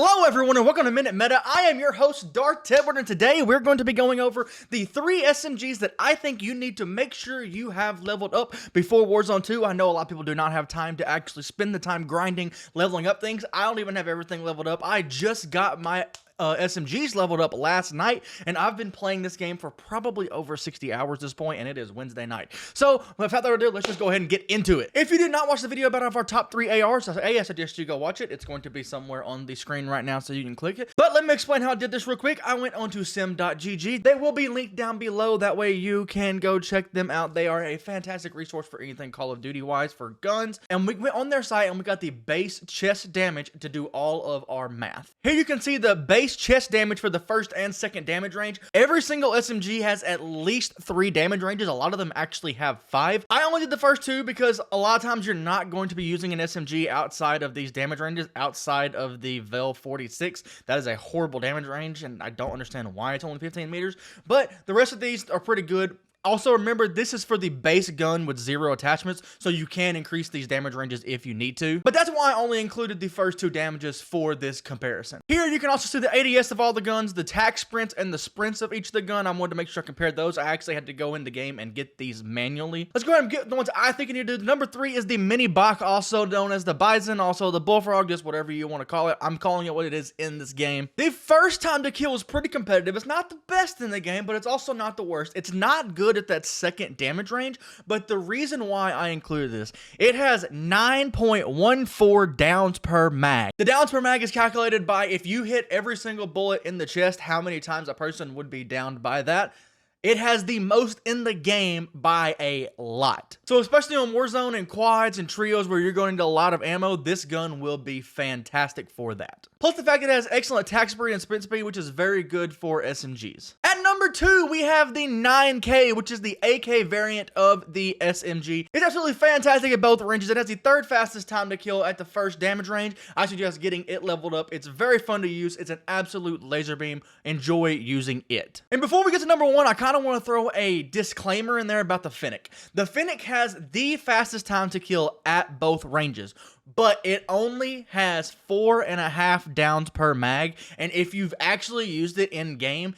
Hello everyone and welcome to Minute Meta. I am your host Darth Tedward, and today we're going to be going over the 3 SMGs that I think you need to make sure you have leveled up before Warzone 2. I know a lot of people do not have time to actually spend the time grinding, leveling up things. I don't even have everything leveled up. I just got my SMGs leveled up last night, and I've been playing this game for probably over 60 hours at this point, and it is Wednesday night. So, without further ado, let's just go ahead and get into it. If you did not watch the video about our top 3 ARs, I suggest you go watch it. It's going to be somewhere on the screen right now so you can click it. But let me explain how I did this real quick. I went onto sim.gg. They will be linked down below. That way you can go check them out. They are a fantastic resource for anything Call of Duty wise for guns. And we went on their site and we got the base chest damage to do all of our math. Here you can see the base chest damage for the first and second damage range. Every single SMG has at least 3 damage ranges. A lot of them actually have 5. I only did the first 2 because a lot of times you're not going to be using an SMG outside of these damage ranges, outside of the Vel 46. That is a horrible damage range, and I don't understand why it's only 15 meters, but the rest of these are pretty good. Also, remember, this is for the base gun with 0 attachments, so you can increase these damage ranges if you need to. But that's why I only included the first 2 damages for this comparison. Here, you can also see the ADS of all the guns, the tac sprints, and the sprints of each of the gun. I wanted to make sure I compared those. I actually had to go in the game and get these manually. Let's go ahead and get the ones I think you need to do. Number 3 is the Mini Bach, also known as the Bison, also the Bullfrog, just whatever you want to call it. I'm calling it what it is in this game. The first time to kill is pretty competitive. It's not the best in the game, but it's also not the worst. It's not good at that second damage range, but the reason why I included this, it has 9.14 downs per mag. The downs per mag is calculated by if you hit every single bullet in the chest, how many times a person would be downed by that. It has the most in the game by a lot. So especially on Warzone and quads and trios where you're going into a lot of ammo, this gun will be fantastic for that. Plus the fact that it has excellent attack speed and sprint speed, which is very good for SMGs. At number 2, we have the 9K, which is the AK variant of the SMG. It's absolutely fantastic at both ranges. It has the 3rd fastest time to kill at the first damage range. I suggest getting it leveled up. It's very fun to use. It's an absolute laser beam. Enjoy using it. And before we get to number 1, I kind of want to throw a disclaimer in there about the Fennec. The Fennec has the fastest time to kill at both ranges, but it only has 4.5 downs per mag, and if you've actually used it in game,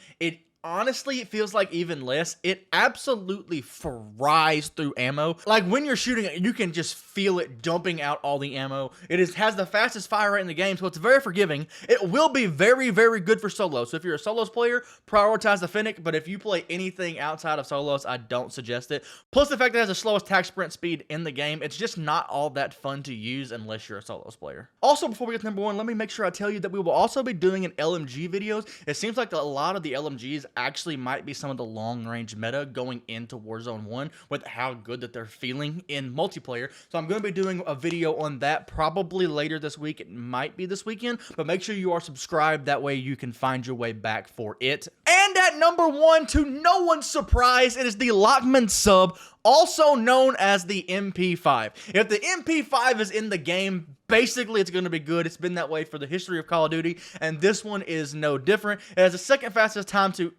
honestly, it feels like even less. It absolutely fries through ammo. Like when you're shooting it, you can just feel it dumping out all the ammo. It has the fastest fire rate in the game, so it's very forgiving. It will be very, very good for solo. So if you're a solos player, prioritize the Fennec, but if you play anything outside of solos, I don't suggest it. Plus the fact that it has the slowest attack sprint speed in the game, it's just not all that fun to use unless you're a solos player. Also, before we get to number 1, let me make sure I tell you that we will also be doing an LMG videos. It seems like a lot of the LMGs actually might be some of the long-range meta going into Warzone 1 with how good that they're feeling in multiplayer. So I'm going to be doing a video on that probably later this week. It might be this weekend, but make sure you are subscribed. That way you can find your way back for it. And at number 1, to no one's surprise, it is the Lockman sub, also known as the MP5. If the MP5 is in the game, basically it's going to be good. It's been that way for the history of Call of Duty, and this one is no different. It has the second fastest time to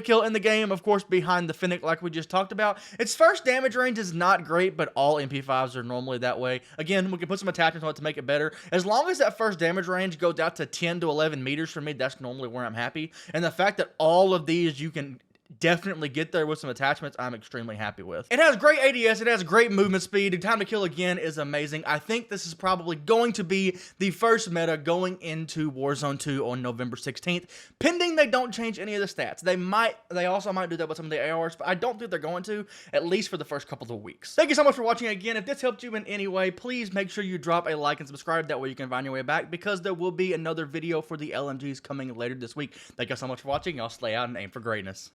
kill in the game, of course, behind the Fennec like we just talked about. Its first damage range is not great, but all MP5s are normally that way. Again, we can put some attachments on it to make it better. As long as that first damage range goes out to 10 to 11 meters for me, that's normally where I'm happy. And the fact that all of these you can definitely get there with some attachments, I'm extremely happy with. It has great ADS, it has great movement speed, the time to kill again is amazing. I think this is probably going to be the first meta going into Warzone 2 on November 16th, pending they don't change any of the stats. They also might do that with some of the ARs, but I don't think they're going to, at least for the first couple of weeks. Thank you so much for watching again. If this helped you in any way, please make sure you drop a like and subscribe. That way you can find your way back, because there will be another video for the LMGs coming later this week. Thank you so much for watching. Y'all slay out and aim for greatness.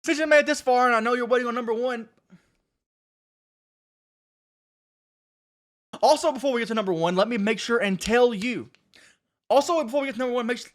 Since you made it this far and I know you're waiting on number 1, Also, before we get to number one, let me make sure and tell you. Also, before we get to number one, make sure.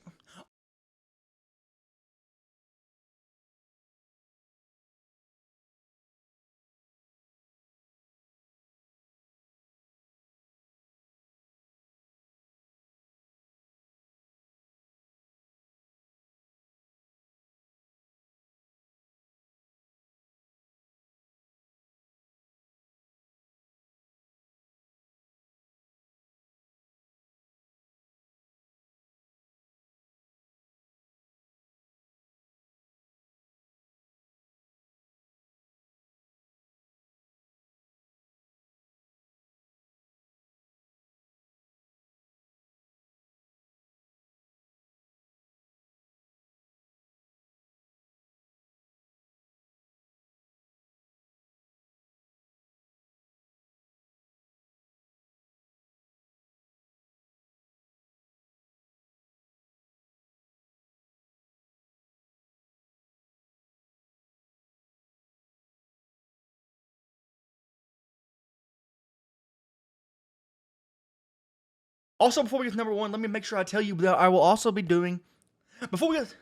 Also, before we get to number one, let me make sure I tell you that I will also be doing. Before we get